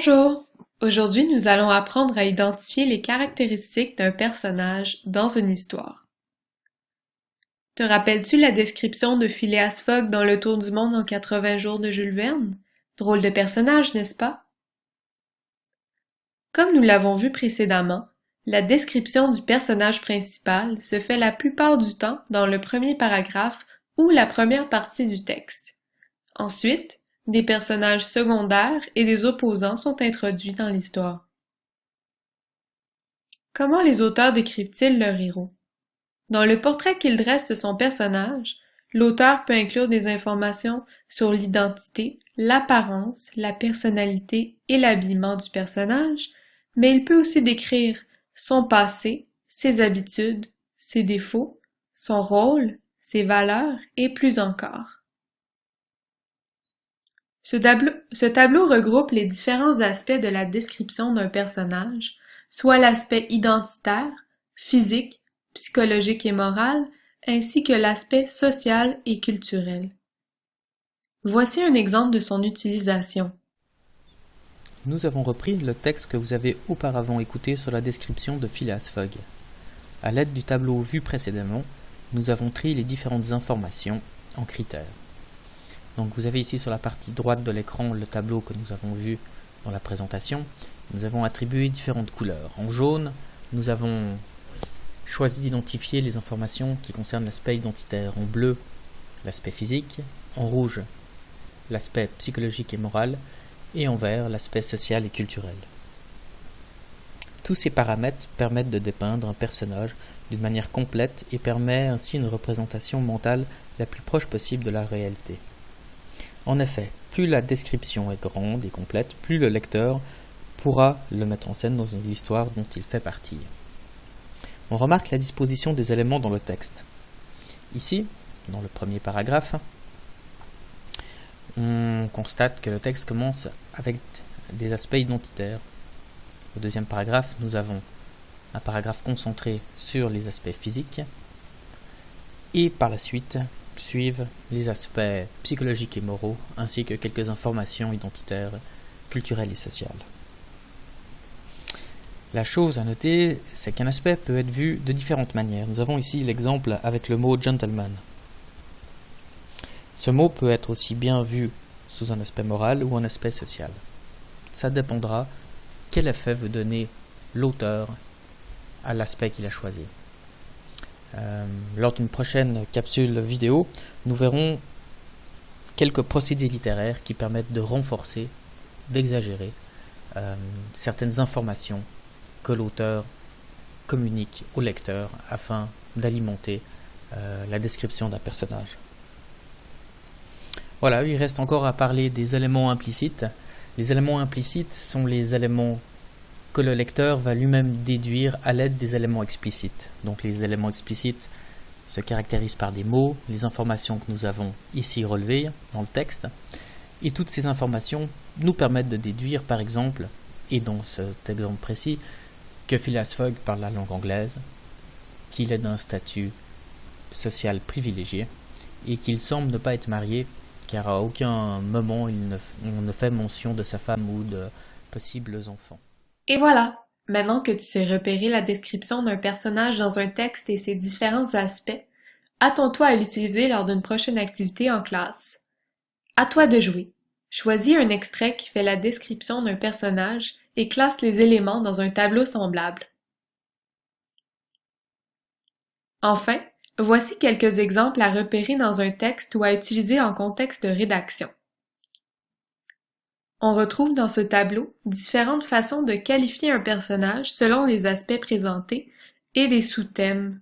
Bonjour! Aujourd'hui, nous allons apprendre à identifier les caractéristiques d'un personnage dans une histoire. Te rappelles-tu la description de Phileas Fogg dans Le Tour du monde en 80 jours de Jules Verne? Drôle de personnage, n'est-ce pas? Comme nous l'avons vu précédemment, la description du personnage principal se fait la plupart du temps dans le premier paragraphe ou la première partie du texte. Ensuite, des personnages secondaires et des opposants sont introduits dans l'histoire. Comment les auteurs décrivent-ils leur héros? Dans le portrait qu'il dresse de son personnage, l'auteur peut inclure des informations sur l'identité, l'apparence, la personnalité et l'habillement du personnage, mais il peut aussi décrire son passé, ses habitudes, ses défauts, son rôle, ses valeurs et plus encore. Ce tableau regroupe les différents aspects de la description d'un personnage, soit l'aspect identitaire, physique, psychologique et moral, ainsi que l'aspect social et culturel. Voici un exemple de son utilisation. Nous avons repris le texte que vous avez auparavant écouté sur la description de Phileas Fogg. À l'aide du tableau vu précédemment, nous avons trié les différentes informations en critères. Donc vous avez ici sur la partie droite de l'écran le tableau que nous avons vu dans la présentation. Nous avons attribué différentes couleurs. En jaune, nous avons choisi d'identifier les informations qui concernent l'aspect identitaire. En bleu, l'aspect physique. En rouge, l'aspect psychologique et moral. Et en vert, l'aspect social et culturel. Tous ces paramètres permettent de dépeindre un personnage d'une manière complète et permet ainsi une représentation mentale la plus proche possible de la réalité. En effet, plus la description est grande et complète, plus le lecteur pourra le mettre en scène dans l'histoire dont il fait partie. On remarque la disposition des éléments dans le texte. Ici, dans le premier paragraphe, on constate que le texte commence avec des aspects identitaires. Au deuxième paragraphe, nous avons un paragraphe concentré sur les aspects physiques et par la suite suivent les aspects psychologiques et moraux ainsi que quelques informations identitaires, culturelles et sociales. La chose à noter, c'est qu'un aspect peut être vu de différentes manières. Nous avons ici l'exemple avec le mot gentleman. Ce mot peut être aussi bien vu sous un aspect moral ou un aspect social. Ça dépendra quel effet veut donner l'auteur à l'aspect qu'il a choisi. Lors d'une prochaine capsule vidéo, nous verrons quelques procédés littéraires qui permettent de renforcer, d'exagérer certaines informations que l'auteur communique au lecteur afin d'alimenter la description d'un personnage. Voilà, il reste encore à parler des éléments implicites. Les éléments implicites sont les éléments que le lecteur va lui-même déduire à l'aide des éléments explicites. Donc les éléments explicites se caractérisent par des mots, les informations que nous avons ici relevées dans le texte, et toutes ces informations nous permettent de déduire, par exemple, et dans cet exemple précis, que Phileas Fogg parle la langue anglaise, qu'il est d'un statut social privilégié, et qu'il semble ne pas être marié, car à aucun moment on ne fait mention de sa femme ou de possibles enfants. Et voilà! Maintenant que tu sais repérer la description d'un personnage dans un texte et ses différents aspects, attends-toi à l'utiliser lors d'une prochaine activité en classe. À toi de jouer. Choisis un extrait qui fait la description d'un personnage et classe les éléments dans un tableau semblable. Enfin, voici quelques exemples à repérer dans un texte ou à utiliser en contexte de rédaction. On retrouve dans ce tableau différentes façons de qualifier un personnage selon les aspects présentés et des sous-thèmes.